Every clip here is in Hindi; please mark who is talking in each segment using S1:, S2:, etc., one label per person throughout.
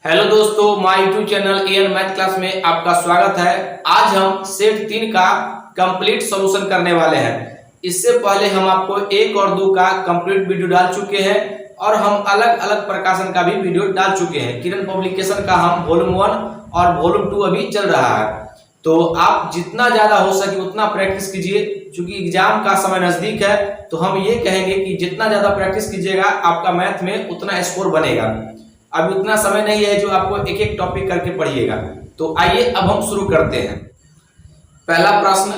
S1: हेलो दोस्तों, my YouTube channel AN math class में आपका स्वागत है। आज हम सेट 3 का कंप्लीट सॉल्यूशन करने वाले हैं। इससे पहले हम आपको 1 और 2 का कंप्लीट वीडियो डाल चुके हैं और हम अलग अलग प्रकाशन का भी वीडियो डाल चुके हैं। किरण पब्लिकेशन का हम वॉल्यूम 1 और वॉल्यूम 2 अभी चल रहा है। तो आप जितना ज्यादा हो सके उतना प्रैक्टिस कीजिए, क्योंकि एग्जाम का समय नजदीक है। तो हम ये कहेंगे कि जितना ज्यादा प्रैक्टिस कीजिएगा आपका मैथ में उतना स्कोर बनेगा। अब उतना समय नहीं है जो आपको एक एक टॉपिक करके पढ़िएगा। तो आइए अब हम शुरू करते हैं। पहला प्रश्न,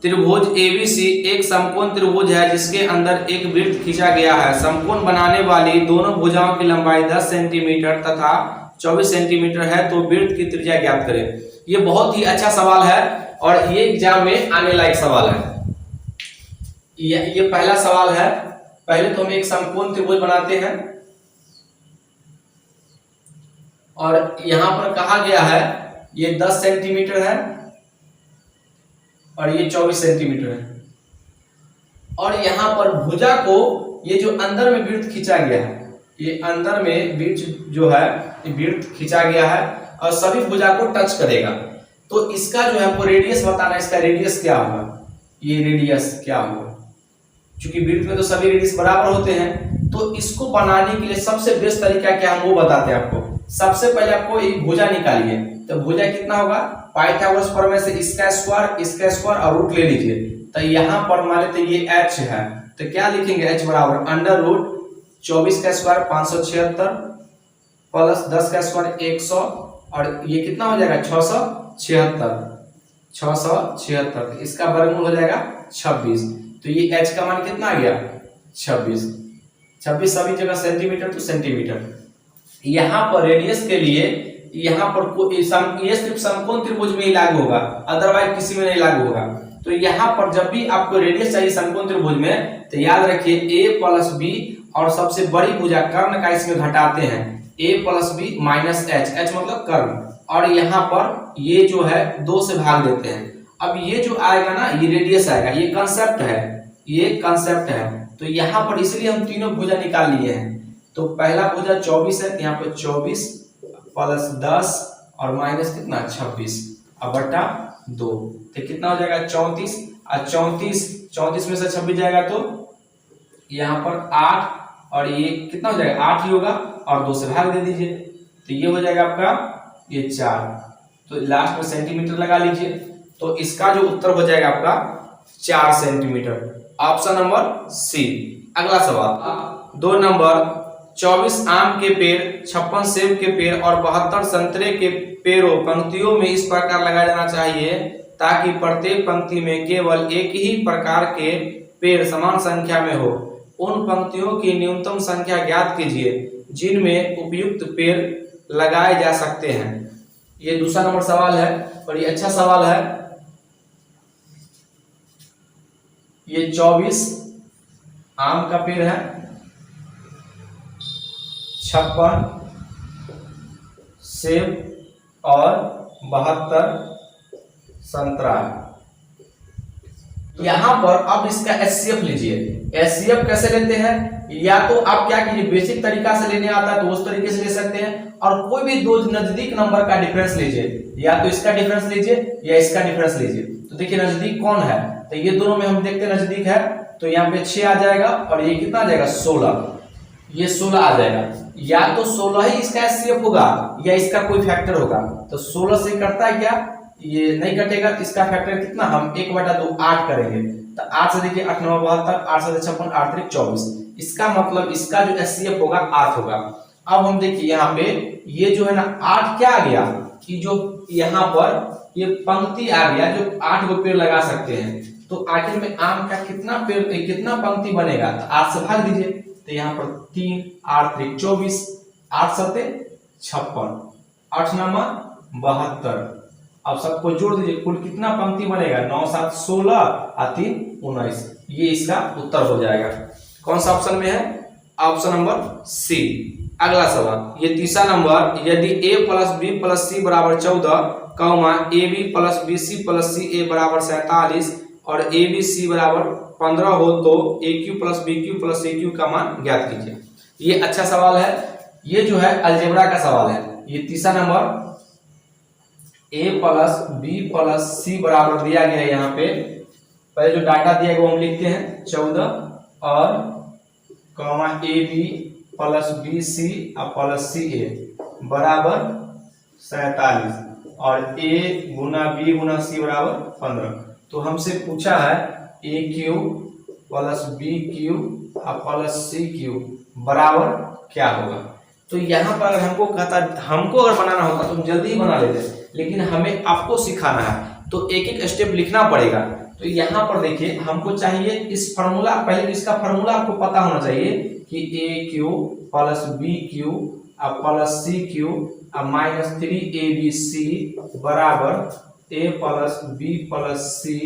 S1: त्रिभुज एबीसी एक समकोण त्रिभुज है जिसके अंदर एक वृत्त खींचा गया है। समकोण बनाने वाली दोनों भुजाओं की लंबाई 10 सेंटीमीटर तथा 24 सेंटीमीटर है, तो वृत्त की त्रिज्या ज्ञात करें। ये बहुत ही अच्छा सवाल है और ये एग्जाम में आने लायक सवाल है। ये पहला सवाल है। पहले तो हम एक समकोण त्रिभुज बनाते हैं और यहां पर कहा गया है ये 10 सेंटीमीटर है और ये 24 सेंटीमीटर है। और यहां पर भुजा को ये जो अंदर में वृत्त खींचा गया है, ये अंदर में वृत्त जो है ये वृत्त खींचा गया है और सभी भुजा को टच करेगा। तो इसका जो है आपको रेडियस बताना है। इसका रेडियस क्या होगा, ये रेडियस क्या होगा, क्योंकि वृत्त में तो सभी रेडियस बराबर होते हैं। तो इसको बनाने के लिए सबसे बेस्ट तरीका क्या है वो बताते हैं आपको। सबसे पहले आपको एक भुजा निकालिए। तो भुजा कितना होगा, पाइथागोरस प्रमेय से इसका स्क्वायर और रूट ले लीजिए। तो यहाँ पर मान लेते ये h है, तो क्या लिखेंगे, h बराबर अंडर रूट 24 का स्क्वायर 576 प्लस 10 का स्क्वायर 100 और ये कितना हो जाएगा 676। इसका वर्गमूल हो जाएगा 26। तो ये h का मान कितना आ गया 26 सभी जगह सेंटीमीटर तो सेंटीमीटर। यहाँ पर रेडियस के लिए यहाँ पर ये सिर्फ समकोण त्रिभुज में ही लागू होगा, अदरवाइज किसी में नहीं लागू होगा। तो यहाँ पर जब भी आपको रेडियस चाहिए समकोण त्रिभुज में, तो याद रखिए a प्लस बी और सबसे बड़ी भुजा कर्ण का इसमें घटाते हैं a plus B minus h मतलब कर्ण, और यहाँ पर ये जो है 2 से भाग देते हैं। अब ये जो आएगा ना ये रेडियस आएगा, ये कंसेप्ट है। तो यहाँ पर इसलिए हम तीनों भुजा निकाल लिए हैं। तो पहला भुजा 24 है, यहाँ पर 24 प्लस 10 और माइनस कितना 26 अब बटा 2, तो कितना हो जाएगा 34 और 34 में से 26 जाएगा तो यहाँ पर 8 और ये कितना हो जाएगा 8 ही होगा और 2 से भाग दे दीजिए। तो ये हो जाएगा आपका ये 4। तो लास्ट में सेंटीमीटर लगा लीजिए। तो इसका जो उत्तर हो जाएगा आपका 4 सेंटीमीटर, ऑप्शन नंबर सी। अगला सवाल 2 नंबर, 24 आम के पेड़, 56 सेब के पेड़ और 72 संतरे के पेड़ों पंक्तियों में इस प्रकार लगाया जाना चाहिए ताकि प्रत्येक पंक्ति में केवल एक ही प्रकार के पेड़ समान संख्या में हो। उन पंक्तियों की न्यूनतम संख्या ज्ञात कीजिए जिनमें उपयुक्त पेड़ लगाए जा सकते हैं। ये दूसरा नंबर सवाल है और ये अच्छा सवाल है। ये 24 आम का पेड़ है, 56 सेब और 72 संतरा। यहां पर अब इसका एचसीएफ लीजिए। एचसीएफ कैसे लेते हैं, या तो आप क्या कीजिए, बेसिक तरीका से लेने आता है तो उस तरीके से ले सकते हैं, और कोई भी दो नजदीक नंबर का डिफरेंस लीजिए, या तो इसका डिफरेंस लीजिए या इसका डिफरेंस लीजिए। तो देखिए नजदीक कौन है, तो ये दोनों में हम देखते हैं नजदीक है, तो यहाँ पे 6 आ जाएगा और ये कितना आ जाएगा 16, ये 16 आ जाएगा। या तो 16 ही इसका एचसीएफ होगा या इसका कोई फैक्टर होगा। तो 16 से कटता है क्या, ये नहीं कटेगा। इसका फैक्टर कितना, हम 1/2 8 करेंगे। तो 8 से देखिए 8 9 72, 8 से 56, 8 3 24। इसका मतलब इसका जो एचसीएफ होगा 8 होगा। अब हम देखिए यहाँ पे ये जो है ना 8 क्या आ गया कि जो यहाँ पर ये पंक्ति आ गया जो 8 गो पेड़ लगा सकते हैं। तो आखिर में आम का कितना पेड़ कितना पंक्ति बनेगा, तो 8 से भाग दीजिए। तो यहाँ पर 3 8 3 24, 8 7 56, 8 9 72। अब सबको जोड़ दीजिए, कुल कितना पंक्ति बनेगा 9 7 16 और 3 19। ये इसका उत्तर हो जाएगा। कौन सा ऑप्शन में है, ऑप्शन नंबर सी। अगला सवाल, ये तीसरा नंबर, यदि a plus B plus C बराबर 14, A B plus B C plus C A बराबर 47 और ए बी सी बराबर 15 हो तो A cube plus B cube plus A cube का मान ज्ञात कीजिए। ये अच्छा सवाल है। ये जो है अलजेब्रा का सवाल है। ये तीसरा नंबर a plus B plus C बराबर दिया गया है। यहाँ पे पहले जो डाटा दिया गया वो हम लिखते हैं 14 और comma A B plus B C और प्लस सी ए बराबर 47 और a गुना बी गुना सी बराबर 15। तो हमसे पूछा है ए क्यू प्लस बी क्यू और प्लस सी क्यू बराबर क्या होगा। तो यहाँ पर अगर हमको अगर बनाना होता तो हम जल्दी ही बना लेते, लेकिन हमें आपको सिखाना है तो एक एक स्टेप लिखना पड़ेगा। तो यहाँ पर देखिए हमको चाहिए इस फार्मूला, पहले इसका फार्मूला आपको पता होना चाहिए कि A cube plus B cube plus C cube minus 3abc बराबर A plus B plus C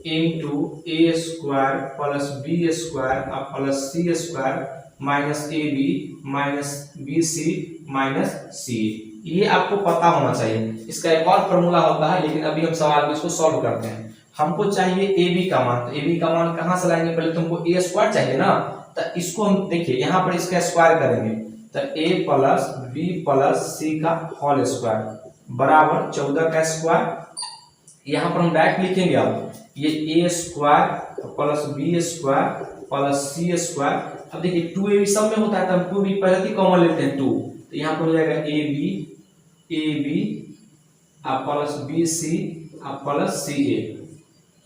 S1: into A square plus B square plus C square minus A B minus B C minus C. ये आपको पता होना चाहिए। इसका एक और फॉर्मूला होता है, लेकिन अभी हम सवाल को इसको सॉल्व करते हैं। हमको चाहिए ए बी का मान, तो ए बी का मान कहाँ से लाएंगे, पहले तुमको ए स्क्वायर चाहिए ना, तो इसको हम देखिए यहाँ पर इसका स्क्वायर करेंगे तो ए प्लस बी प्लस सी का होल स्क्वायर बराबर 14 का स्क्वायर। यहाँ पर हम डायरेक्ट लिखेंगे अब ये A square plus B square plus C square. अब देखिए 2ab सब में होता है तो हम 2b पहले ही कॉमन लेते हैं 2, तो यहाँ पर हो जाएगा A B plus B C plus C A.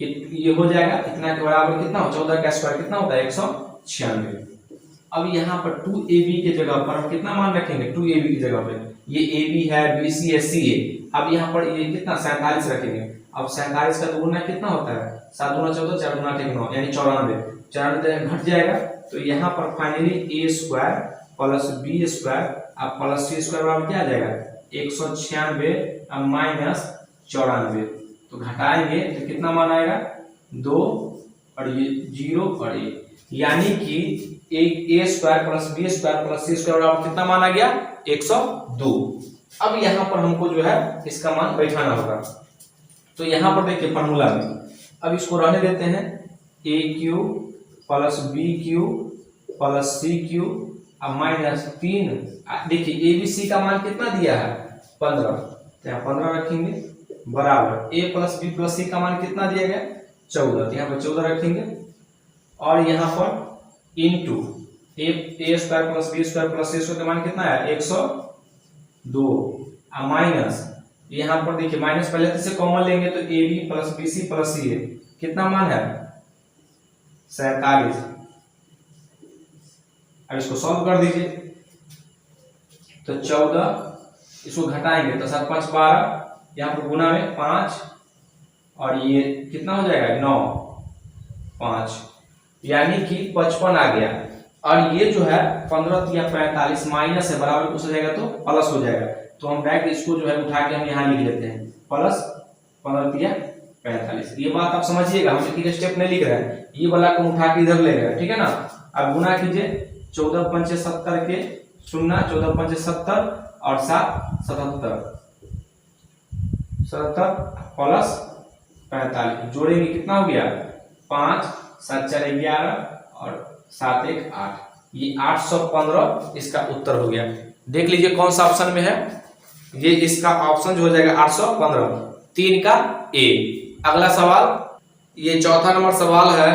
S1: ये हो जाएगा इतना के बराबर कितना हो, 14 का स्क्वायर कितना होता है 196। अब यहाँ पर 2ab के जगह पर हम कितना मान रखेंगे, 2ab की जगह पे ये ab है bc है ca। अब यहाँ पर ये कितना 47 रखेंगे। अब 47 का दुगुना कितना होता है, 7 गुना 14 4 गुना 9 यानी 94 घट जाएगा। तो यहाँ पर finally A square plus B square plus C square बराबर क्या आ जाएगा 196 माइनस 94। तो घटाएंगे तो कितना मान आएगा 2 और ये 0 और 1, यानी कि एक A square plus B square plus C square बराबर कितना मान आ गया 102। अब यहाँ पर हमको जो है इसका मान बैठाना होगा। तो यहाँ पर देखिए फॉर्मूला में अब इसको रहने देते हैं A cube plus B cube plus C cube minus 3। देखिए ए बी सी का मान कितना दिया है 15, तो यहाँ 15 रखेंगे बराबर ए प्लस बी प्लस सी का मान कितना दिया गया 14, तो यहाँ पर 14 रखेंगे और यहाँ पर into A square plus B square plus C square का मान कितना है 102 माइनस यहाँ पर देखिए माइनस पहले से कॉमन लेंगे तो A B plus B C plus C A कितना मान है 47। अब इसको सॉल्व कर दीजिए तो 14 इसको घटाएंगे तो 7 5 12, यहाँ पर गुना में 5 और ये कितना हो जाएगा 9 5 यानी कि 55 आ गया। और ये जो है 15 या 45 माइनस है बराबर कुछ हो जाएगा तो प्लस हो जाएगा। तो हम डायरेक्ट इसको जो है उठा के हम यहाँ लिख लेते हैं प्लस 15 या 45। ये बात आप समझिएगा, हम एक स्टेप नहीं लिख रहे हैं, ये वाला को उठा के इधर ले रहे हैं, ठीक है ना। अब गुना कीजिए 14 पंचे 70 के 0 14 पंचे 70 और 7 77 प्लस 45 जोड़ेंगे कितना हो गया 5 7 4 11 और 7 1 8, ये 815 इसका उत्तर हो गया। देख लीजिए कौन सा ऑप्शन में है, ये इसका ऑप्शन जो हो जाएगा 815 3 का ए। अगला सवाल, ये चौथा नंबर सवाल है,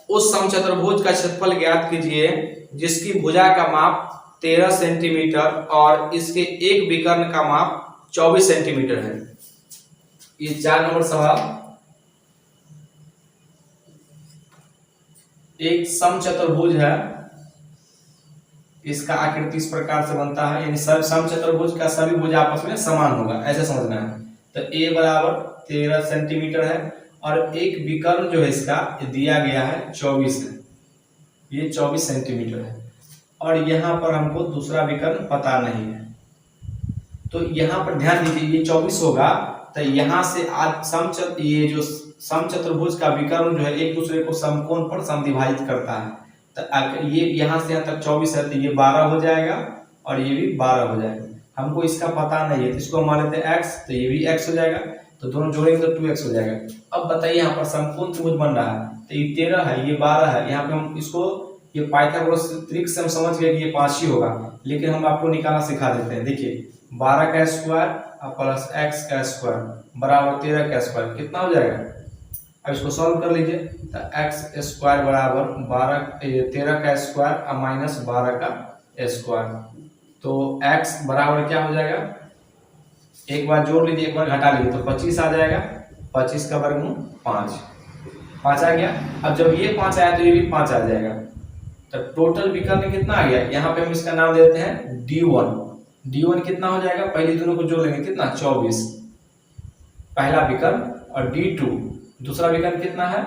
S1: उस समचतुर्भुज का क्षेत्रफल ज्ञात कीजिए जिसकी भुजा का माप 13 सेंटीमीटर और इसके एक विकर्ण का माप 24 सेंटीमीटर है। ये 4 नंबर सवाल, एक समचतुर्भुज है, इसका आकृति इस प्रकार से बनता है, यानी सब समचतुर्भुज का सभी भुजा आपस में समान होगा, ऐसे समझना है। तो a बराबर 13 सेंटीमीटर है और एक विकर्ण जो है इसका दिया गया है 24 है, ये 24 सेंटीमीटर है और यहाँ पर हमको दूसरा विकर्ण पता नहीं है। तो यहाँ पर ध्यान दीजिए ये 24 होगा तो यहाँ से आज ये जो समचतुर्भुज का विकर्ण जो है एक दूसरे को समकोण पर समद्विभाजित करता है। तो ये यहाँ से यहाँ तक 24 है तो ये 12 हो जाएगा और ये भी 12 हो जाएगा। हमको इसका पता नहीं है तो इसको मान लेते हैं x, तो ये भी x हो जाएगा, तो दोनों जोड़ेंगे तो 2x हो जाएगा। अब बताइए यहाँ पर समकोण त्रिभुज बन रहा है तो ये 13 है ये 12 है, यहाँ पे हम इसको ये पाइथागोरस ट्रिक से हम समझ गए कि ये 5 ही होगा, लेकिन हम आपको निकालना सिखा देते हैं। देखिए 12 का स्क्वायर और प्लस x का स्क्वायर बराबर 13 का स्क्वायर कितना हो जाएगा। अब इसको सॉल्व कर लीजिए तो एक्स स्क्वायर बराबर 13 का स्क्वायर और माइनस 12 का स्क्वायर, तो x बराबर क्या हो जाएगा, एक बार जोड़ लीजिए एक बार घटा लीजिए तो 25 आ जाएगा, 25 का वर्गमूल 5 आ गया। अब जब ये 5 आया तो ये भी 5 आ जाएगा, तो टोटल विकर्ण कितना आ गया। यहाँ पे हम इसका नाम देते हैं d1 कितना हो जाएगा, पहले दोनों को जोड़ लेंगे कितना 24 पहला विकर्ण, और d2 दूसरा विकर्ण कितना है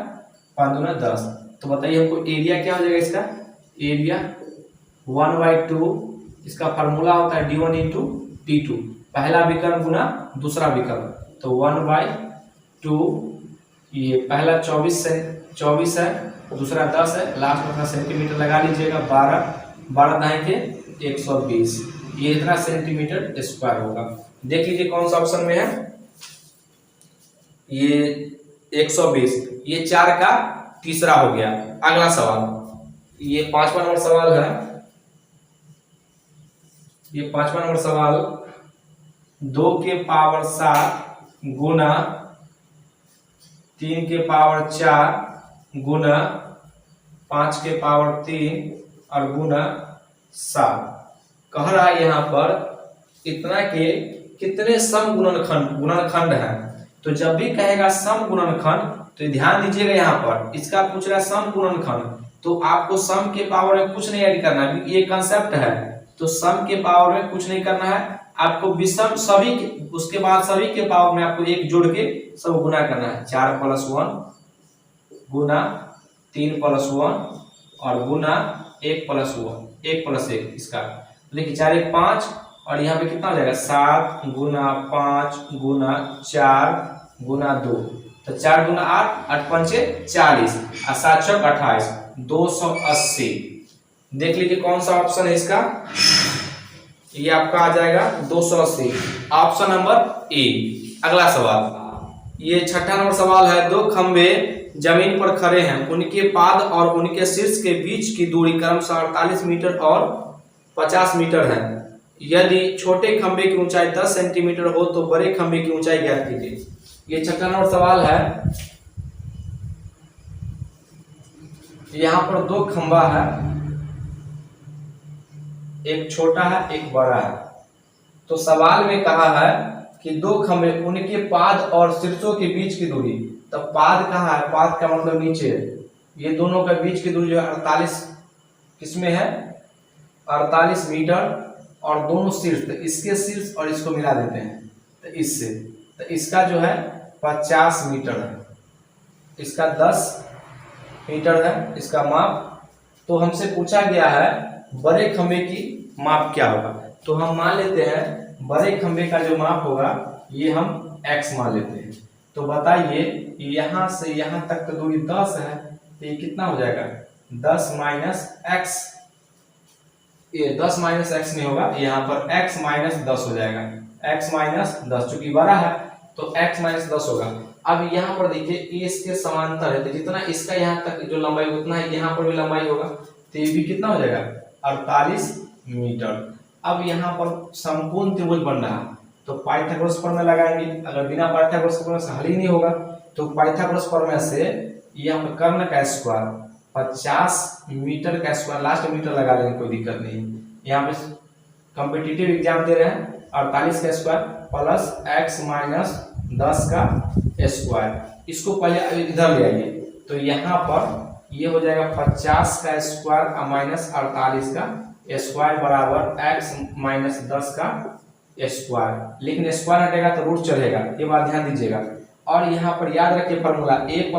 S1: 5 दूना 10। तो बताइए हमको एरिया क्या हो जाएगा इसका, एरिया 1/2, इसका फार्मूला होता है d1 इंटू d2, पहला विकर्ण गुना दूसरा विकर्ण, तो 1/2, ये पहला 24 है दूसरा 10 है, लास्ट में अपना सेंटीमीटर लगा लीजिएगा, 12 दाएं के 120, ये इतना सेंटीमीटर स्क्वायर होगा। देख लीजिए कौन सा ऑप्शन में है, ये 120, ये 4 का तीसरा हो गया। अगला सवाल, ये 5वां नंबर सवाल है, ये 5वां नंबर सवाल 2 के पावर 7 गुना 3 के पावर 4 गुना 5 के पावर 3 और गुना 7 कह रहा है यहाँ पर इतना के कितने सम गुणनखंड है। तो जब भी कहेगा सम गुणनखंड तो ध्यान दीजिएगा, यहाँ पर इसका पूछ रहा है सम गुणनखंड, तो आपको सम के पावर में कुछ नहीं ऐड करना है, ये कंसेप्ट है, तो सम के पावर में कुछ नहीं करना है आपको, विषम सभी उसके बाद सभी के पावर में आपको एक जोड़ के सब गुना करना है, 4 + 1 गुना 3 + 1 और गुना 1 + 1 इसका, देखिए 4 1 5 और यहाँ पे कितना हो जाएगा 7 गुना 5 गुना 4 गुना 2, तो 4 गुना 8 8 पंचे 40 और 7 छक 28 280। देख लीजिए कौन सा ऑप्शन है इसका, ये आपका आ जाएगा 280, ऑप्शन नंबर ए। अगला सवाल, ये 6ठा नंबर सवाल है, 2 खंबे जमीन पर खड़े हैं, उनके पाद और उनके शीर्ष के बीच की दूरी क्रमशः 48 मीटर और 50 मीटर है। यदि छोटे खंबे की ऊंचाई 10 सेंटीमीटर हो तो बड़े खंबे की ऊंचाई ज्ञात कीजिए। ये 6ठा नंबर सवाल है, यहाँ पर 2 खंबा है, एक छोटा है एक बड़ा है। तो सवाल में कहा है कि 2 खंबे उनके पाद और शीर्षों के बीच की दूरी, तो पाद कहाँ है, पाद का मतलब नीचे, ये दोनों के बीच की दूरी जो है 48 किसमें है 48 मीटर, और दोनों शीर्ष, तो इसके शीर्ष और इसको मिला देते हैं तो इससे, तो इसका जो है 50 मीटर है, इसका 10 मीटर है इसका माप। तो हमसे पूछा गया है बड़े खंबे की माप क्या होगा, तो हम मान लेते हैं बड़े खंबे का जो माप होगा ये हम x मान लेते हैं। तो बताइए यहाँ से यहाँ तक तो दूरी 10 है, तो ये कितना हो जाएगा 10 - x, ये 10 - x नहीं होगा, यहाँ पर x - 10 हो जाएगा, x - 10 चूंकि बड़ा है तो x - 10 होगा। अब यहाँ पर देखिए ये इसके समांतर है, तो जितना इसका यहाँ तक जो लंबाई उतना है यहाँ पर भी लंबाई होगा, तो ये भी कितना हो जाएगा 48 मीटर। अब यहाँ पर समकोण त्रिभुज बन रहा है, तो पाइथागोरस प्रमेय लगाएंगे, अगर बिना पाइथागोरस प्रमेय से हल ही नहीं होगा, तो पाइथागोरस प्रमेय से यहाँ पर कर्ण का स्क्वायर 50 मीटर का स्क्वायर, लास्ट मीटर लगा लेंगे कोई दिक्कत नहीं है। यहाँ पे कॉम्पिटिटिव एग्जाम दे रहे हैं, 48 का स्क्वायर प्लस x - 10 का स्क्वायर, इसको पहले इधर ले आइए, तो यहाँ पर ये हो जाएगा 50 का स्क्वायर माइनस 48 का स्क्वायर बराबर x - 10 का स्क्वायर, लेकिन स्क्वायर हटेगा तो रूट चढ़ेगा, ये बात ध्यान दीजिएगा। और यहाँ पर याद रखिए फॉर्मूला a+a² -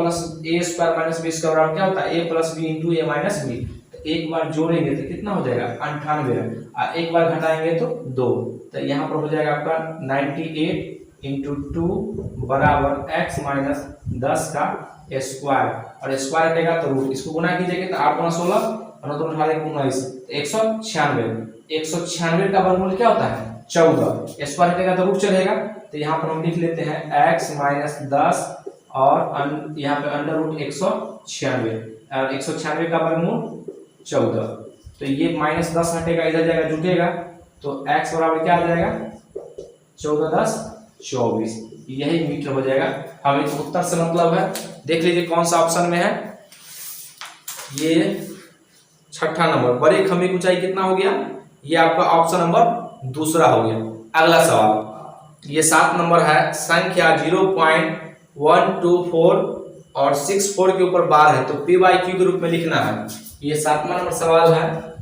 S1: b² बराबर क्या होता है a + b × a - b, तो एक बार जोड़ेंगे तो कितना हो जाएगा 98 और एक बार घटाएंगे तो 2, तो यहाँ पर हो जाएगा आपका 98 × 2 बराबर x - 10 का स्क्वायर, और स्क्वायर हटेगा तो रूट, इसको गुना कीजिएगा तो 8 × 16 और 2 × 19 196 का वर्गमूल क्या होता है 14, स्क्वायर हटेगा तो रूट चढ़ेगा, तो यहाँ पर हम लिख लेते हैं x - 10 और यहाँ पे √196 और 196 का वर्गमूल 14, तो ये -10 हटेगा इधर जाएगा जुटेगा, तो x बराबर क्या आ जाएगा 14 10 24, यही मीटर हो जाएगा। हमें तो उत्तर से मतलब है। देख लीजिए कौन सा ऑप्शन में है, ये छठा नंबर। बड़े खंभे की ऊंचाई कितना हो गया, ये आपका ऑप्शन नंबर दूसरा हो गया। अगला सवाल, ये 7 नंबर है। संख्या 0.124 और 64 के ऊपर बार है, तो पी बाई क्यू के रूप में लिखना है। ये 7वां नंबर सवाल है।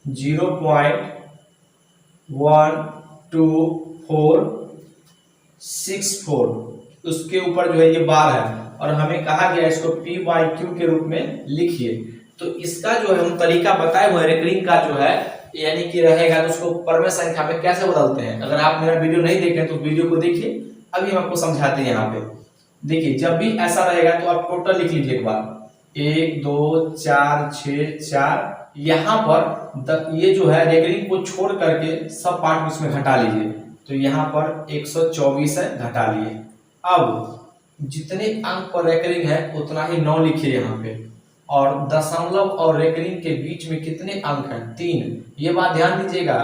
S1: 0.12464 उसके ऊपर जो है ये बार है, और हमें कहा गया इसको पी बाई क्यू के रूप में लिखिए। तो इसका जो है हम तरीका बताए हुए रेकरिंग का जो है, यानी कि रहेगा तो उसको परमेय संख्या में कैसे बदलते हैं। अगर आप मेरा वीडियो नहीं देखें तो वीडियो को देखिए, अभी हम आपको समझाते हैं। यहाँ पे देखिए, जब भी ऐसा रहेगा तो आप टोटल लिख लीजिए एक बार, 1 2 4 6 4। यहाँ पर ये जो है रेकरिंग को छोड़ करके सब पार्ट इसमें घटा लीजिए, तो यहाँ पर 124 है, घटा लिए। अब जितने अंक पर रेकरिंग है उतना ही 9 लिखिए यहाँ पे, और दशमलव और रेकरिंग के बीच में कितने अंक हैं, 3। ये बात ध्यान दीजिएगा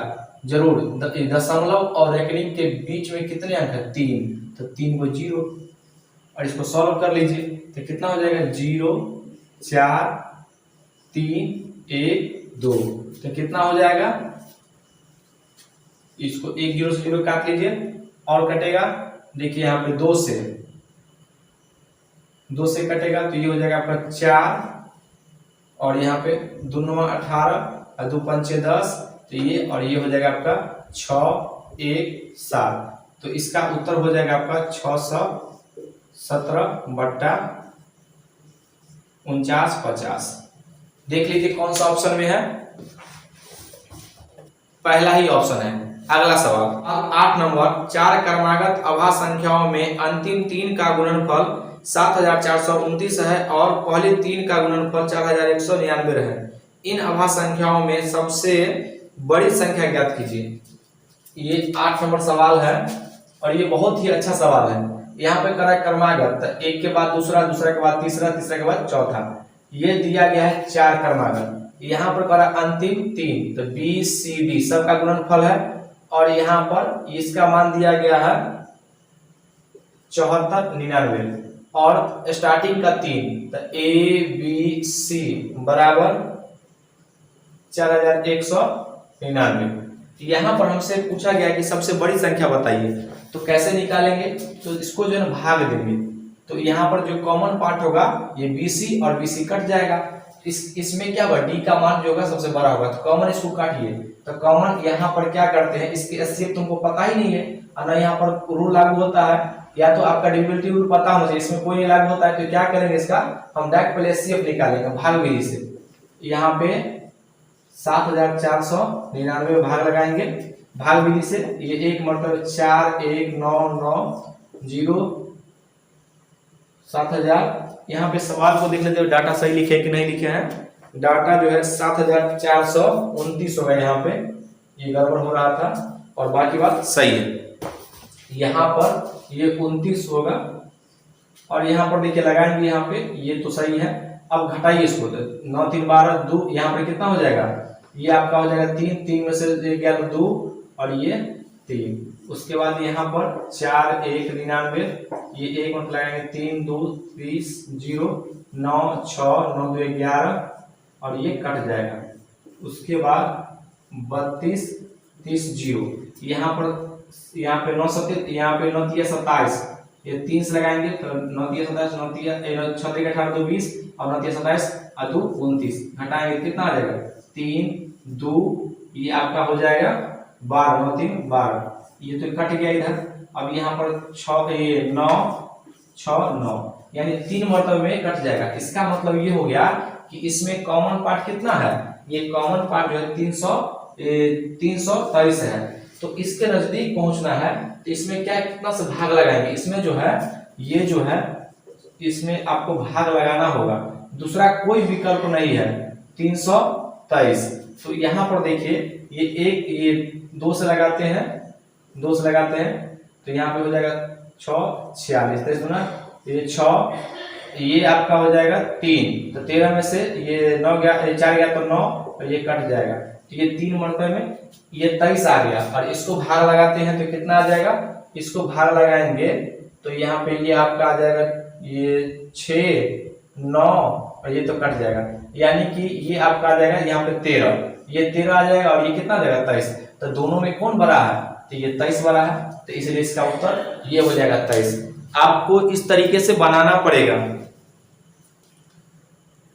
S1: जरूर, दशमलव और रेकरिंग के बीच में कितने अंक हैं, 3, तो 3 को 0, और इसको सॉल्व कर लीजिए तो कितना हो जाएगा, 0 4 3 1 2, तो कितना हो जाएगा, इसको 1 0 से 0 काट लीजिए और कटेगा। देखिए यहाँ पे 2 से कटेगा, तो ये हो जाएगा आपका 4, और यहाँ पे 2 9 18 और 2 5 10, तो ये, और ये हो जाएगा आपका 6 1 7। तो इसका उत्तर हो जाएगा आपका 617/49 देख लीजिए कौन सा ऑप्शन में है, पहला ही ऑप्शन है। अगला सवाल, 8 नंबर, 4 क्रमागत अभा संख्याओं में अंतिम 3 का गुणनफल 7429 है और पहले 3 का गुणनफल 4199 है। इन अभा संख्याओं में सबसे बड़ी संख्या ज्ञात कीजिए। ये 8 नंबर सवाल है, और ये बहुत ही अच्छा सवाल है। यहाँ पे करा क्रमागत, एक के बाद दूसरा, दूसरा के बाद तीसरा, तीसरा के बाद चौथा। ये दिया गया है 4 क्रमागत। यहाँ पर करा अंतिम 3, तो बी सी डी सबका गुणनफल है, और यहाँ पर इसका मान दिया गया है 7499, और स्टार्टिंग का 3, तो ए बी सी बराबर 4199। यहाँ पर हमसे पूछा गया कि सबसे बड़ी संख्या बताइए, तो कैसे निकालेंगे, तो इसको जो है भाग देंगे। तो यहाँ पर जो कॉमन पार्ट होगा ये BC और BC कट जाएगा, इसमें क्या होगा, D का मान जो होगा सबसे बड़ा होगा, तो कॉमन इसको काटिए। तो कॉमन यहाँ पर क्या करते हैं, इसके एचसीएफ तुमको पता ही नहीं है, और ना यहाँ पर रूल लागू होता है, या तो आपका डिविजिबिलिटी रूल पता होना चाहिए, इसमें कोई नहीं लागू होता है। तो क्या करेंगे, इसका हम डायरेक्ट पहले एचसीएफ निकालेंगे भाग विधि से। यहाँ पे 7499 भाग लगाएंगे भाग विधि से, ये 1 मतलब 4 1 9 9 0 7000। यहाँ पे सवाल को देख लेते हो, डाटा सही लिखे कि नहीं लिखे हैं। डाटा जो है 7429 होगा, यहाँ पे ये गड़बड़ हो रहा था, और बाकी बात सही है। यहाँ पर ये 29 होगा, और यहाँ पर देखिए लगाएंगे, यहाँ पे ये तो सही है। अब घटाइए इसको, 9 3 12 2, यहाँ पे कितना हो जाएगा, ये आपका हो जाएगा 3, 3 में से गया तो 2, और ये 3। उसके बाद यहाँ पर 4 1 99, ये 1 मतलब लगाएंगे, 3 2 30 0 9 6 9 2 11, और ये कट जाएगा। उसके बाद 32 30 0, यहाँ पे 9 7, यहाँ पे 9 3 27, ये 3 से लगाएंगे तो 9 3 27 9 3 6 3 18 2 20, और 9 3 27 और 2 29, घटाएंगे कितना आ जाएगा, 3 2, ये आपका हो जाएगा 12, 9 3 12, ये तो कट गया इधर। अब यहाँ पर 6 ये 9 6 9, यानी 3 मरतबे में कट जाएगा। इसका मतलब ये हो गया कि इसमें कॉमन पार्ट कितना है, ये कॉमन पार्ट जो है 323 है। तो इसके नजदीक पहुंचना है, तो इसमें क्या कितना से भाग लगाएंगे, इसमें जो है ये जो है इसमें आपको भाग लगाना होगा, दूसरा कोई विकल्प नहीं है। 323, तो यहाँ पर देखिए ये 2 से लगाते हैं, 2 से लगाते हैं, तो यहाँ पे हो जाएगा 6 46, 23 गुना ये 6, ये आपका हो जाएगा 3, तो 13 में से ये 9 गया, 4 गया तो 9, और ये कट जाएगा। तो ये 3 मरतबे में ये 23 आ गया, और इसको भाग लगाते हैं तो कितना आ जाएगा, इसको भाग लगाएंगे तो यहाँ पे ये आपका आ जाएगा ये 6 9 और ये तो कट जाएगा, यानी कि ये आपका आ जाएगा यहाँ पे 13, ये 13 आ जाएगा और ये कितना आ जाएगा 23। तो दोनों में कौन बड़ा है, तो ये 23 बड़ा है, तो इसलिए इसका उत्तर ये हो जाएगा 23। आपको इस तरीके से बनाना पड़ेगा,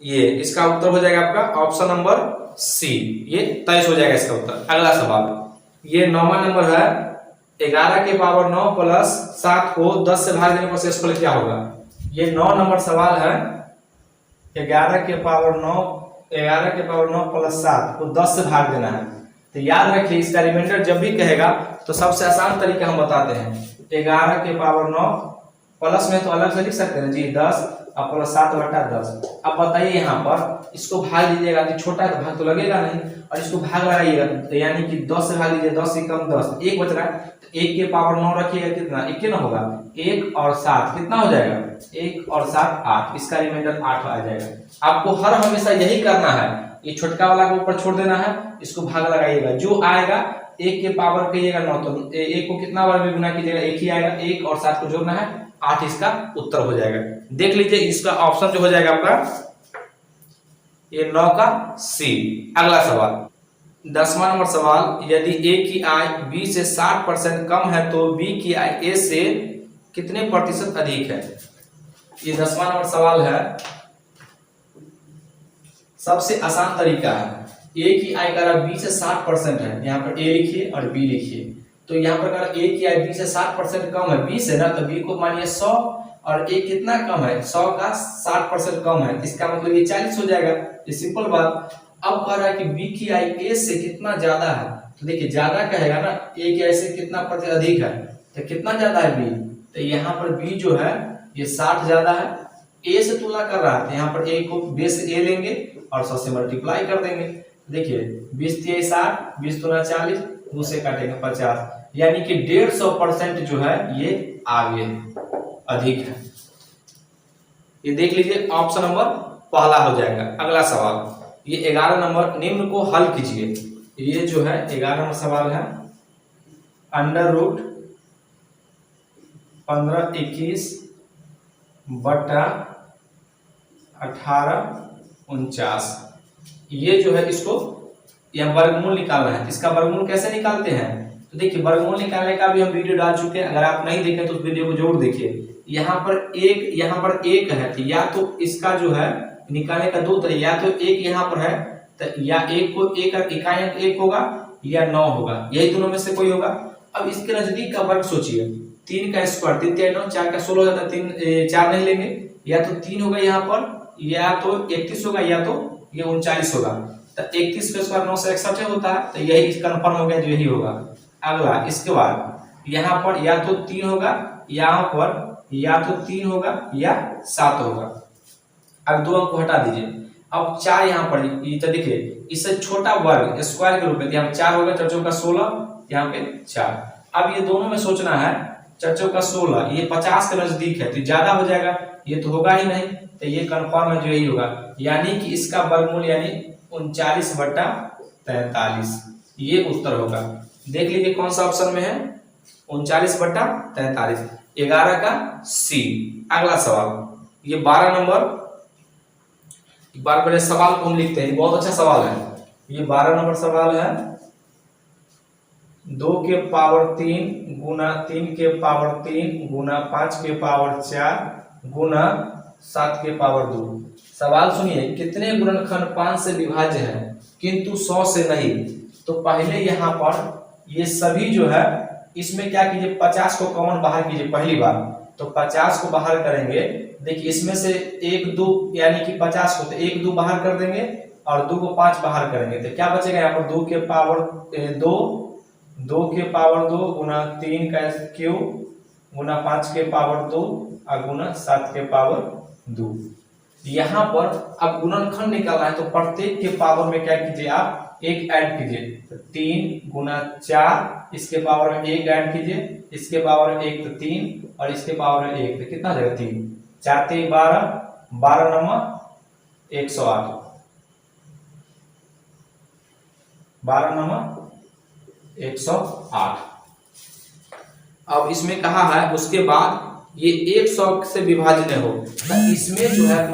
S1: ये इसका उत्तर हो जाएगा आपका ऑप्शन नंबर सी, ये 23 हो जाएगा इसका उत्तर। अगला सवाल, ये 9वां नंबर है, 11 के पावर 9 प्लस 7 को 10 से भाग देने पर शेषफल क्या होगा। ये 9 नंबर सवाल है, 11 के पावर 9 प्लस 7 को 10 से भाग देना है। तो याद रखिए इसका रिमाइंडर जब भी कहेगा तो सबसे आसान तरीका हम बताते हैं, 11 के पावर 9 प्लस में तो अलग से लिख सकते हैं जी 10 और प्लस 7/10। अब बताइए यहाँ पर इसको भाग दीजिएगा तो छोटा है तो भाग तो लगेगा नहीं, और इसको भाग लगाइएगा तो यानी कि 10 से भाग दीजिए, 10 से कम 10, 1 बच रहा है, तो 1 के पावर 9 रखिएगा कितना, 1 ना होगा, 1 और 7 कितना हो जाएगा, 1 और 7 8, इसका रिमाइंडर 8 आ जाएगा। आपको हर हमेशा यही करना है, ये छोटका वाला को ऊपर छोड़ देना है, इसको भाग लगाइएगा, जो आएगा 1 के पावर कहिएगा 9 तो 1 को कितना बार भी गुना कीजिएगा, 1 ही आएगा, 1 और 7 को जोड़ना है, 8 इसका उत्तर हो जाएगा। देख लीजिए इसका ऑप्शन जो हो जाएगा आपका ये 9 का सी। अगला सवाल, 10वां नंबर सवाल, यदि ए की आय बी से 60% कम है तो बी की आय ए से कितने प्रतिशत अधिक है। ये 10वां नंबर सवाल है, सबसे आसान तरीका है, ए की आय का बी से 60% है, यहाँ पर ए लिखिए और बी लिखिए, तो यहाँ पर अगर ए की आय बी से 60% कम है, बी से ना, तो बी को मानिए 100 और ए कितना कम है, 100 का 60% कम है, इसका मतलब ये 40 हो जाएगा, ये सिंपल बात। अब कह रहा है कि बी की आय ए से कितना ज्यादा है, तो देखिए ज्यादा कहेगा ना, ए की आय से कितना प्रतिशत अधिक है, तो कितना ज्यादा है बी, तो यहाँ पर बी जो है ये 60 ज्यादा है, ए से तुलना कर रहा है, तो यहाँ पर ए को बेस ए लेंगे और 100 से मल्टीप्लाई कर देंगे। देखिए 20 × 60, 20 × 40, 2 से काटेंगे 50, यानी कि 150% जो है ये आगे अधिक है। ये देख लीजिए ऑप्शन नंबर पहला हो जाएगा। अगला सवाल, ये 11 नंबर, निम्न को हल कीजिए। ये जो है 11 नंबर सवाल है, √1521 बटा 1849, ये जो है इसको यह वर्गमूल निकालना है। इसका वर्गमूल कैसे निकालते हैं, तो देखिए वर्गमूल निकालने का भी हम वीडियो डाल चुके हैं, अगर आप नहीं देखें तो उस वीडियो को जरूर देखिए। यहाँ पर एक है, तो या तो इसका जो है निकालने का दो तरीका, या तो एक यहाँ पर है तो या एक को एक इकाई अंक 1 होगा या 9 होगा, यही दोनों में से कोई होगा। अब इसके नजदीक का वर्ग सोचिए, 3 का स्क्वायर 3 × 9 4 का 16 हो जाता है, 3 4 नहीं लेंगे, या तो 3 होगा यहाँ पर, या तो 31 होगा, या तो ये 39 होगा। तो 31 का स्क्वायर 9 से 61 होता है, तो यही कंफर्म हो गया जो यही होगा। अगला इसके बाद यहाँ पर या तो 3 होगा, यहाँ पर या तो 3 होगा या 7 होगा। अब 2 अंक हटा दीजिए, अब 4 यहाँ पर, ये तो देखिए इससे छोटा वर्ग स्क्वायर के रूप में, यहाँ 4 होगा, 4 × 16, यहाँ पे 4। अब ये दोनों में सोचना है, 4 × 16 ये 50 के नजदीक है, तो ज्यादा हो जाएगा, ये तो होगा ही नहीं, तो ये कंफर्म है जो यही होगा, यानी कि इसका वर्गमूल यानी 39/43, ये उत्तर होगा। देख लीजिए कौन सा ऑप्शन में है, 39/43, 11 का सी। अगला सवाल, ये 12 नंबर, एक बार पहले सवाल को हम लिखते हैं, बहुत अच्छा सवाल है। ये 12 नंबर सवाल है, 2 के पावर 3 गुना 3 के पावर 3 गुना 5 के पावर 4 गुना 7 के पावर 2। सवाल सुनिए, कितने गुणनखंड 5 से विभाज्य है किंतु 100 से नहीं। तो पहले यहाँ पर ये सभी जो है, इसमें क्या कीजिए, 50 को कॉमन बाहर कीजिए पहली बार, तो 50 को बाहर करेंगे, देखिए इसमें से 1 2 यानी कि 50 को तो 1 2 बाहर कर देंगे और 2 को 5 बाहर करेंगे, तो क्या बचेगा यहाँ पर 2 के पावर 2 के पावर 2 गुना 3 का क्यूब गुना 5 के पावर 2 और गुना 7 के पावर 2। यहाँ पर अब गुणनखंड निकालना है, तो प्रत्येक के पावर में क्या कीजिए, आप 1 ऐड कीजिए, तो 3 गुना 4, इसके पावर में 1 ऐड कीजिए, इसके पावर में 1 तो 3 और इसके पावर में 1, तो कितना हो जाएगा 3, 4 3 12, 12 9 108। 12 नंबर 108। अब इसमें कहा है उसके बाद ये 100 से विभाजन हो, तो इसमें जो है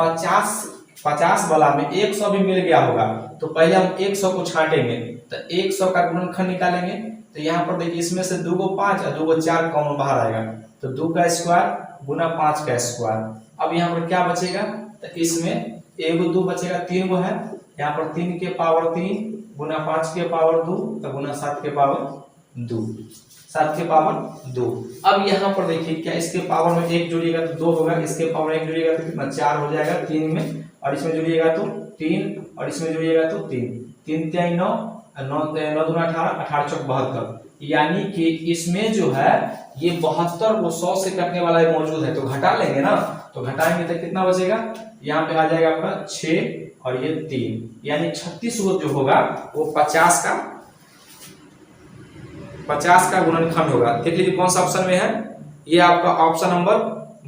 S1: 50 वाला में 100 भी मिल गया होगा, तो पहले हम 100 को छांटेंगे, तो 100 का गुणनखंड निकालेंगे। तो यहाँ पर देखिए इसमें से 2 को 5 और 2 को 4 कॉमन बाहर आएगा, तो 2 का स्क्वायर गुना 5 का स्क्वायर। अब यहाँ पर क्या बचेगा, तो इसमें 1 2 बचेगा, 3 गो है, यहाँ पर 3 के पावर 3 गुना 5 के पावर 2 तो गुना 7 के पावर 2, 7 के पावर 2। अब यहाँ पर देखिए क्या इसके पावर में 1 जुड़िएगा तो 2 होगा, इसके पावर में 1 जुड़िएगा तो कितना 4 हो जाएगा 3 में, और इसमें जुड़िएगा तो 3 और इसमें जुड़िएगा तो 3, 3 3 9 9 दूना 18, 18 चौक 72। यानी कि इसमें जो है ये 72 को 100 से कटने वाला मौजूद है, तो घटा लेंगे ना, तो घटाएंगे तो कितना बचेगा, यहाँ पे आ जाएगा आपका 6 और ये 3, यानी 36 को जो होगा वो 50 का गुणनखंड होगा। देख लीजिए कौन सा ऑप्शन में है, ये आपका ऑप्शन नंबर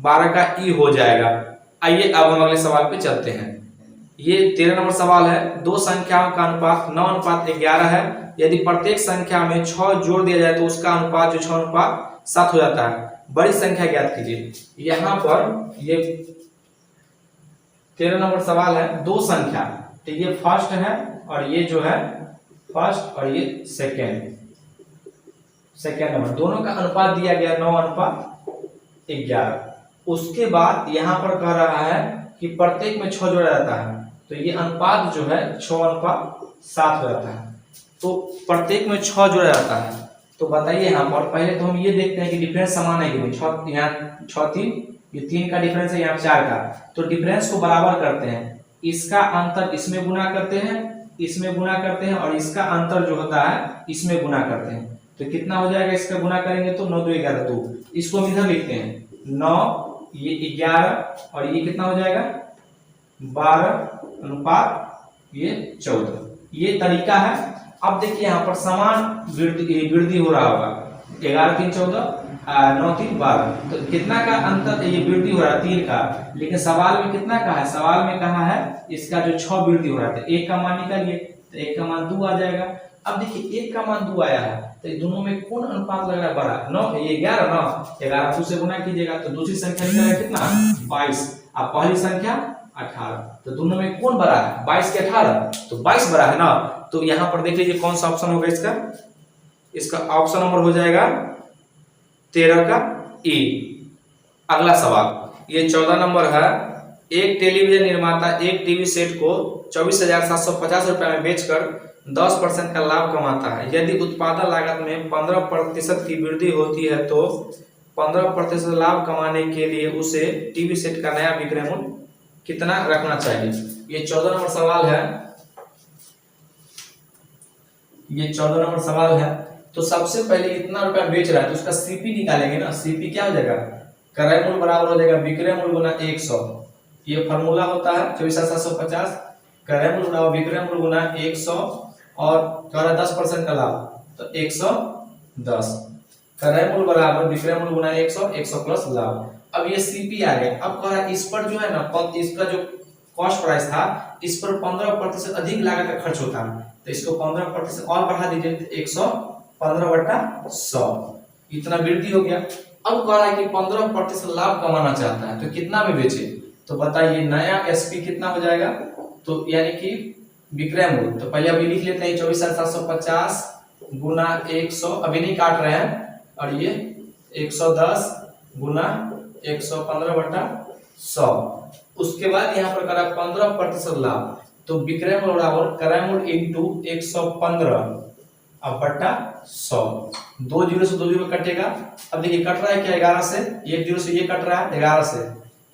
S1: 12 का ई हो जाएगा। आइए अब हम अगले सवाल पे चलते हैं। ये 13 नंबर सवाल है, दो संख्याओं का अनुपात 9:11 है, यदि प्रत्येक संख्या में 6 जोड़ दिया जाए तो उसका अनुपात जो 6:7 हो जाता है, बड़ी संख्या ज्ञात कीजिए। यहाँ पर ये 13 नंबर सवाल है, दो संख्या, तो ये फर्स्ट है और ये जो है फर्स्ट और ये सेकेंड नंबर, दोनों का अनुपात दिया गया 9:11। उसके बाद यहाँ पर कह रहा है कि प्रत्येक में 6 जोड़ा जाता है, तो ये अनुपात जो है 6:7 हो जाता है, तो प्रत्येक में 6 जोड़ा जाता है। तो बताइए यहाँ पर पहले तो हम ये देखते हैं कि डिफरेंस समान है कि नहीं, 6 यहाँ 6 3, ये 3 का डिफरेंस है, यहाँ 4 का, तो डिफरेंस को बराबर करते हैं, इसका अंतर इसमें गुना करते हैं, इसमें गुना करते हैं, और इसका अंतर जो होता है इसमें गुना करते हैं, तो कितना हो जाएगा, इसका गुना करेंगे तो 9 2 11 2, इसको हम इधर लिखते हैं 9, ये 11 और ये कितना हो जाएगा 12 अनुपात ये 14, ये तरीका है। अब देखिए यहाँ पर समान वृद्धि हो रहा होगा, 11 3 14 9 3 12, तो कितना का अंतर ये वृद्धि हो रहा है 3 का, लेकिन सवाल में कितना का है, सवाल में कहा है इसका जो 6 वृद्धि हो रहा है, तो 1 का मान निकालिए, तो 1 का मान 2 आ जाएगा। अब देखिए 1 का मान 2 आया है, तो दोनों में कौन अनुपात लग रहा है बड़ा, 9 ये 11 ना, 11 2 से गुना कीजिएगा तो दूसरी संख्या निकलेगा कितना 22, अब पहली संख्या 18, तो दोनों में कौन बड़ा है 22 के 18, तो 22 बड़ा है ना। तो यहाँ पर देख लीजिए कौन सा ऑप्शन होगा इसका ऑप्शन नंबर हो जाएगा 13 का ई। अगला सवाल ये 14 नंबर है, एक टेलीविजन निर्माता एक टीवी सेट को 24,750 रुपए में बेचकर 10% का लाभ कमाता है, यदि उत्पादन लागत में 15% की वृद्धि होती है तो 15% लाभ कमाने के लिए उसे टीवी सेट का नया विक्रय मूल्य कितना रखना चाहिए। ये 14 नंबर सवाल है, ये 14 नंबर सवाल है। तो सबसे पहले इतना रुपया बेच रहा है तो उसका सीपी निकालेंगे ना, सीपी क्या हो जाएगा, क्रय मूल्य बराबर हो जाएगा विक्रय मूल्य गुना 100, ये फॉर्मूला होता है 24,750, क्रय मूल्य बराबर विक्रय मूल्य गुना 100 और कह रहा 10% का लाभ, तो 110, क्रय मूल्य बराबर विक्रय मूल्य गुना 100, 100 प्लस लाभ। अब ये सीपी आ गया, अब कह रहा है इस पर जो है ना, इसका जो कॉस्ट प्राइस था इस पर 15% अधिक लागत का खर्च होता है, तो इसको 15% और बढ़ा दीजिए, 115/100, इतना वृद्धि हो गया। अब कह रहा है कि 15% लाभ कमाना चाहता है, तो कितना में बेचे, तो बताइए नया एसपी कितना हो जाएगा, तो यानी कि विक्रय मूल्य, तो पहले अभी लिख लेते हैं 24,750 गुना 100, अभी नहीं काट रहे हैं, और ये 110 गुना 115/100, उसके बाद यहाँ पर करा 15% लाभ, तो विक्रय मूल्य बराबर क्रय मूल्य इंटू 115 अब बट्टा 100, 2 जीरो से 2 जीरो कटेगा। अब देखिए कट रहा है क्या 11 से, 1 जीरो से ये कट रहा है 11 से,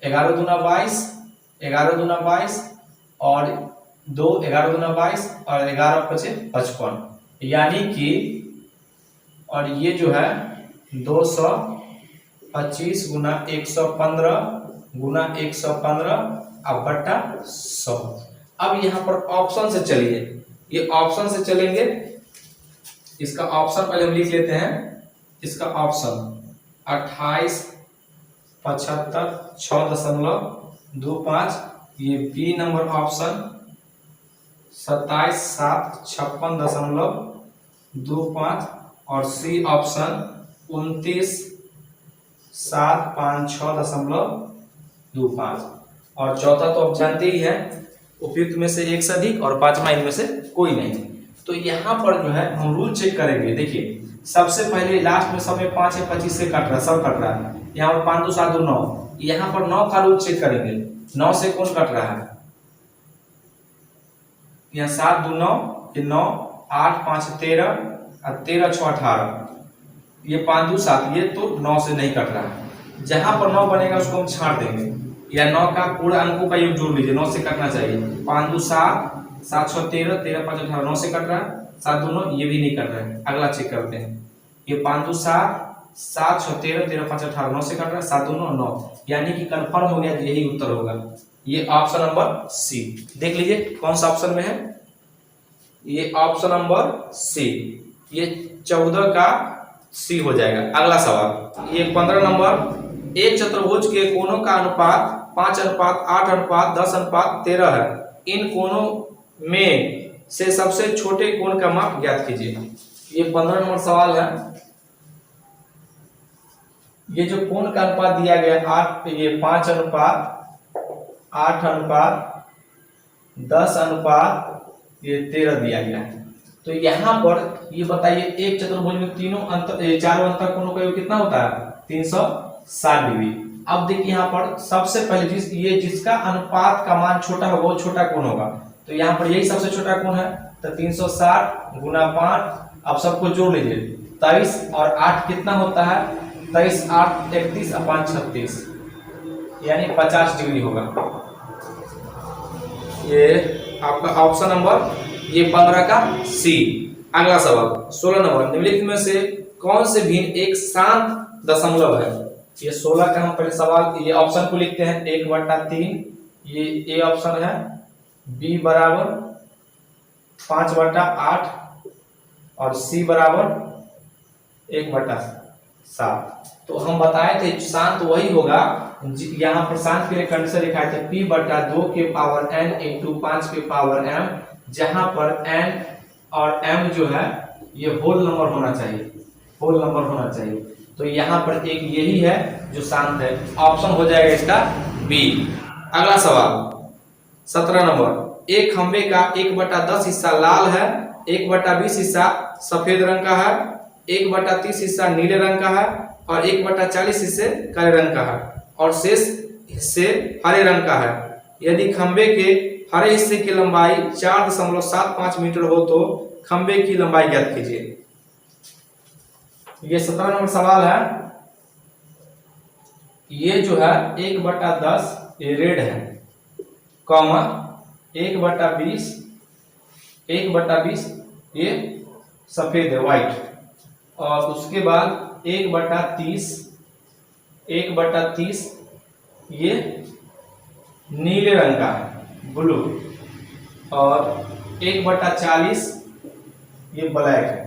S1: 11 दूना 22, 11 दूना 22 और 2 11 दूना 22 और 11 पचे 55, यानी कि और ये जो है 225 गुना 115 गुना 115 अब बट्टा 100। अब यहाँ पर ऑप्शन से चलिए, ये ऑप्शन से चलेंगे, इसका ऑप्शन पहले हम लिख लेते हैं, इसका ऑप्शन 28 75 6.25, ये बी नंबर ऑप्शन 27,756.25 और सी ऑप्शन 29,756.25 और चौथा तो आप जानते ही है, उपयुक्त में से एक से अधिक और पांचवा इनमें से कोई नहीं। तो यहाँ पर जो है हम रूल चेक करेंगे। देखिए सबसे पहले लास्ट में सब में 5 है, 25 से कट रहा है, सब कट रहा है। यहाँ पर 5 2 7 2 9, यहाँ पर 9 का रूल चेक करेंगे। 9 से कौन कट रहा है, यहाँ 7 2 9, ये 9 8 5 13 और 13 6 18, ये 5 2 7, ये तो 9 से नहीं कट रहा है। जहां पर 9 बनेगा उसको हम छाड़ देंगे, या 9 का पूरा अंकों का योग जोड़ लीजिए, 9 से कटना चाहिए। 5 2 7, 7 6 13, 13 5 18, 9 से कट रहा है। 7 2 9, ये भी नहीं कट रहा है। अगला चेक करते हैं, ये 5 2 7, 7 6 13, 13 5 18, 9 से कट रहा है। 7 2 9 9, यानी कि कंफर्म हो गया, यही उत्तर होगा। ये ऑप्शन नंबर सी, देख लीजिए कौन सा ऑप्शन में है, ये ऑप्शन नंबर सी, ये 14 का सी हो जाएगा। अगला सवाल, ये 15 नंबर, एक चतुर्भुज के कोणों का अनुपात 5:8:10:13 है। इन कोणों में से सबसे छोटे कोण का माप ज्ञात कीजिए। ये 15 नंबर सवाल है। ये जो कोण का अनुपात दिया गया 8, ये 5:8:10:13 दिया गया है। तो यहाँ पर ये बताइए, एक चतुर्भुज में चारों अंतर कोणों का योग कितना होता है, 360 डिग्री। अब देखिए यहाँ पर सबसे पहले जिसका अनुपात का मान छोटा होगा वो छोटा कोण होगा। तो यहाँ पर यही सबसे छोटा कोण है, तो 360 गुना 5, अब सबको जोड़ लीजिए, 23 और 8 कितना होता है, 23 8 31 और 5 36, यानी 50 डिग्री होगा। ये आपका ऑप्शन नंबर ये 15 का सी। अगला सवाल 16 नंबर, निम्नलिखित में से कौन से भिन्न एक शांत दशमलव है। ये 16 का हम पहले सवाल, ये ऑप्शन को लिखते हैं 1/3, ये ए ऑप्शन है, बी बराबर 5/8 और सी बराबर 1/7। तो हम बताए थे शांत वही होगा, यहाँ पर शांत के लिए कंडीशन लिखाए थे p/2 के पावर n इंटू 5 के पावर m, जहां पर n और m जो है ये होल नंबर होना चाहिए, होल नंबर होना चाहिए। तो यहाँ पर एक यही है जो शांत है, ऑप्शन हो जाएगा इसका बी। अगला सवाल 17 नंबर, एक खंबे का 1/10 हिस्सा लाल है, 1/20 हिस्सा सफेद रंग का है, 1/30 हिस्सा नीले रंग का है और 1/40 हिस्से काले रंग का है और शेष हिस्से हरे रंग का है। यदि खंबे के हरे हिस्से की लंबाई 4.75 मीटर हो तो खंबे की लंबाई ज्ञात कीजिए। ये 17 नंबर सवाल है। ये जो है 1/10 ये रेड है, कॉमा 1/20 ये सफेद है, व्हाइट, और उसके बाद 1/30 ये नीले रंग का है, ब्लू, और 1/40 ये ब्लैक है।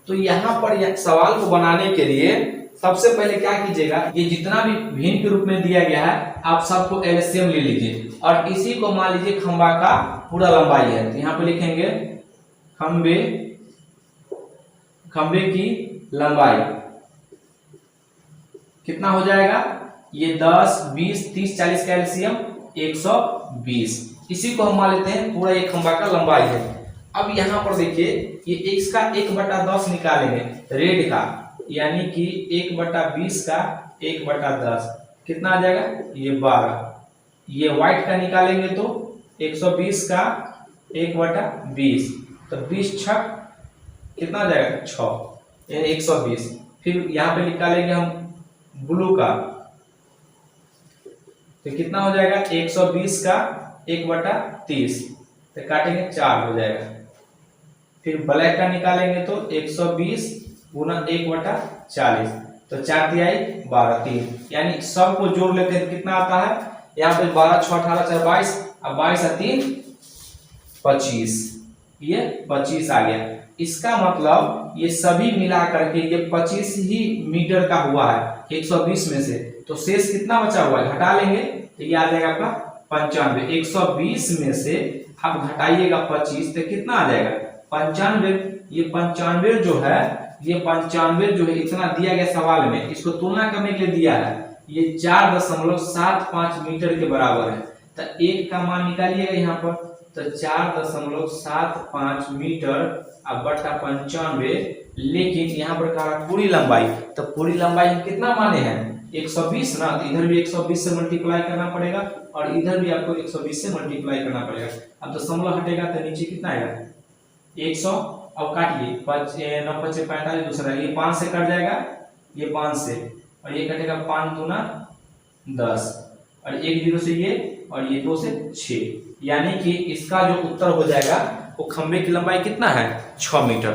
S1: तो यहाँ पर सवाल को बनाने के लिए सबसे पहले क्या कीजिएगा, ये जितना भी भिन्न के रूप में दिया गया है आप सबको एलसीएम ले लीजिए और इसी को मान लीजिए खंबा का पूरा लंबाई है। तो यहाँ पे लिखेंगे खंबे की लंबाई कितना हो जाएगा, ये 10 20 30 40 का एलसीएम 120, इसी को हम मान लेते हैं पूरा एक खंबा का लंबाई है। अब यहाँ पर देखिए ये x का 1/10 निकालेंगे रेड का, यानी कि 1/20 का 1/10 कितना आ जाएगा, ये 12। ये व्हाइट का निकालेंगे तो 120 का 1/20, तो 20 छक कितना आ जाएगा 6, यानी 120। फिर यहाँ पे निकालेंगे हम ब्लू का, तो कितना हो जाएगा 120 का 1/30, तो काटेंगे 4 हो जाएगा। फिर ब्लैक का निकालेंगे तो 120 गुना 1/40, तो 4 तिहाई 12 3, यानी सबको जोड़ लेते हैं कितना आता है, यहाँ पे 12 6 18 4 22 और 22 और 3 25, ये 25 आ गया। इसका मतलब ये सभी मिला करके ये 25 ही मीटर का हुआ है 120 में से, तो शेष कितना बचा हुआ है हटा लेंगे तो ये आ जाएगा आपका 95। 120 में से आप घटाइएगा 25 तो कितना आ जाएगा 95। ये 95 जो है, ये 95 जो है इतना दिया गया सवाल में, इसको तुलना करने के लिए दिया है, ये 4.75 मीटर के बराबर है। तो एक का मान निकालिएगा यहाँ पर, तो 4.75 मीटर अब बटा 95, लेकिन यहाँ पर कहा पूरी लंबाई, तो पूरी लंबाई हम कितना माने हैं 120 ना, तो इधर भी 120 से मल्टीप्लाई करना पड़ेगा और इधर भी आपको 120 से मल्टीप्लाई करना पड़ेगा। अब दशमलव हटेगा तो नीचे कितना आएगा 100, अब काटिए 9 5 45 दूसरा, ये 5 से कट जाएगा, ये 5 से, और ये कटेगा 5 दूना 10, और 1 0 से ये, और ये 2 से 6, यानी कि इसका जो उत्तर हो जाएगा वो खंबे की लंबाई कितना है 6 मीटर।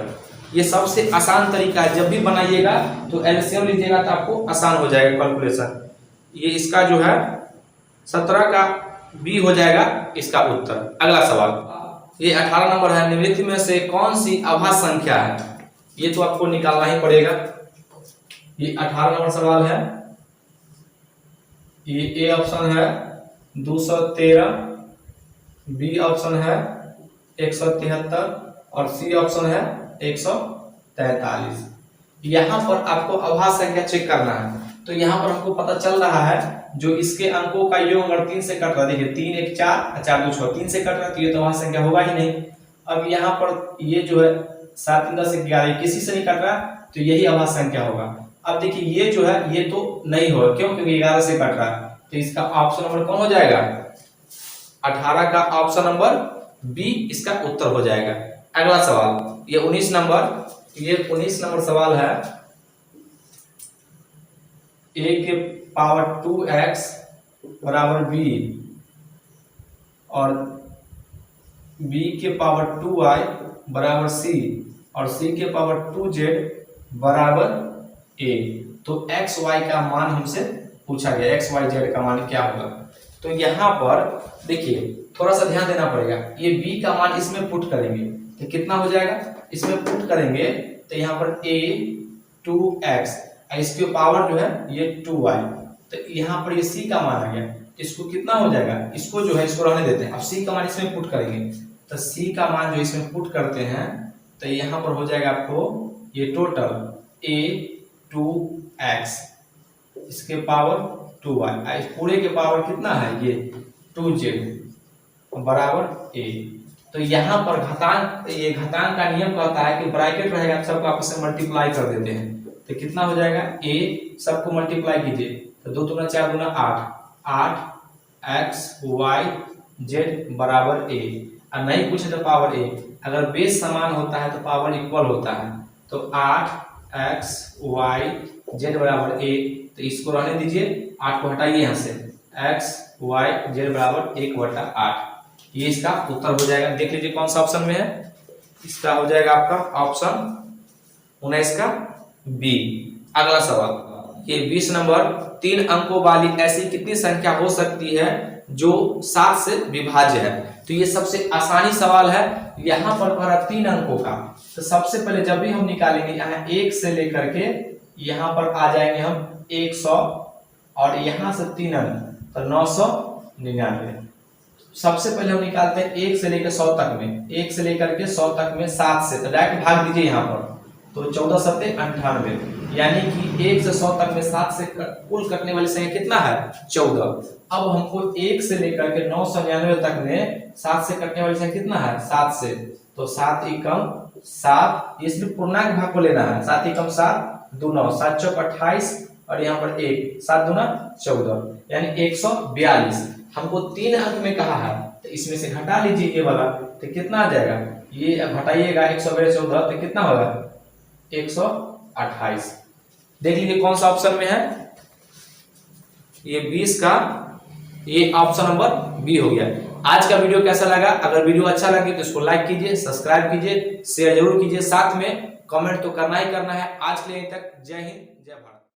S1: ये सबसे आसान तरीका है, जब भी बनाइएगा तो एलसीएम लीजिएगा तो आपको आसान हो जाएगा कैलकुलेशन। ये इसका जो है 17 का बी हो जाएगा इसका उत्तर। अगला सवाल, ये 18 नंबर है, निम्नलिखित में से कौन सी अभाज्य संख्या है, ये तो आपको निकालना ही पड़ेगा। ये 18 नंबर सवाल है, ये ए ऑप्शन है 213, बी ऑप्शन है 173 और सी ऑप्शन है 143। यहाँ पर आपको अभाज्य संख्या चेक करना है, तो यहाँ पर हमको पता चल रहा है जो इसके अंकों का योग अगर 3 से कट रहा है, देखिए 3 1 4 4 2 6, 3 से कट रहा है तो ये तो अभाज्य संख्या होगा ही नहीं। अब यहाँ पर ये जो है 7 3 10 11 किसी से नहीं कट रहा तो यही अभाज्य संख्या होगा। अब देखिए ये जो है ये तो नहीं होगा, क्यों, क्योंकि 11 से कट रहा है, तो इसका ऑप्शन नंबर कौन हो जाएगा 18 का ऑप्शन नंबर बी इसका उत्तर हो जाएगा। अगला सवाल, ये 19 नंबर सवाल है, a के पावर 2x बराबर b और b के पावर 2y बराबर c और c के पावर 2z बराबर a। तो x y का मान हमसे पूछा गया, x y z का मान क्या होगा। तो यहाँ पर देखिए थोड़ा सा ध्यान देना पड़ेगा, ये b का मान इसमें पुट करेंगे तो कितना हो जाएगा, इसमें पुट करेंगे तो यहाँ पर a 2x, इसके पावर जो है ये 2y, तो यहाँ पर ये c का मान आ गया, इसको कितना हो जाएगा, इसको जो है इसको रहने देते हैं। अब c का मान इसमें पुट करेंगे, तो c का मान जो इसमें पुट करते हैं तो यहाँ पर हो जाएगा आपको ये टोटल a 2x, इसके पावर 2y, पूरे के पावर कितना है ये 2z बराबर a। तो यहाँ पर घातांक, ये घातांक का नियम कहता है कि ब्रैकेट रहेगा सबको आपस में मल्टीप्लाई कर देते हैं, तो कितना हो जाएगा a, सबको मल्टीप्लाई कीजिए तो 2 दूना 4 दूना 8 x y z बराबर a, और नहीं पूछे तो पावर a, अगर बेस समान होता है तो पावर इक्वल होता है, तो 8 x y z बराबर a, तो इसको रहने दीजिए, 8 को हटाइए यहाँ से, x y z बराबर 1/8, ये इसका उत्तर हो जाएगा। देख लीजिए कौन सा ऑप्शन में है, इसका हो जाएगा आपका ऑप्शन 19 का बी। अगला सवाल, ये 20 नंबर, 3 अंकों वाली ऐसी कितनी संख्या हो सकती है जो 7 से विभाज्य है। तो ये सबसे आसानी सवाल है, यहाँ पर पढ़ा 3 अंकों का, तो सबसे पहले जब भी हम निकालेंगे यहाँ 1 से लेकर के यहाँ पर आ जाएंगे हम 100 और यहाँ से 3 अंक तो 999। सबसे पहले हम निकालते हैं 1 से लेकर 100 तक में, 1 से लेकर के 100 तक में 7 से, तो डायरेक्ट भाग दीजिए यहाँ पर, तो 14 7 98, यानी कि 1 से 100 तक में 7 से कुल कटने वाली संख्या कितना है 14। अब हमको 1 से लेकर के 999 तक में 7 से कटने वाली संख्या कितना है 7 से, तो 7 एकम 7, ये सिर्फ पूर्णांक भाग को लेना है, 7 एकम 7 2 9 7 चौक 28 और यहाँ पर 1 7 दूना 14, यानी 142। हमको 3 अंक में कहा है तो इसमें से घटा लीजिए ये वाला, तो कितना आ जाएगा, ये घटाइएगा 114 तो कितना होगा 128। देख लीजिए कौन सा ऑप्शन में है, ये 20 का ये ऑप्शन नंबर बी हो गया। आज का वीडियो कैसा लगा, अगर वीडियो अच्छा लगे तो इसको लाइक कीजिए, सब्सक्राइब कीजिए, शेयर जरूर कीजिए, साथ में कमेंट तो करना ही करना है। आज के लिए तक, जय हिंद जय भारत।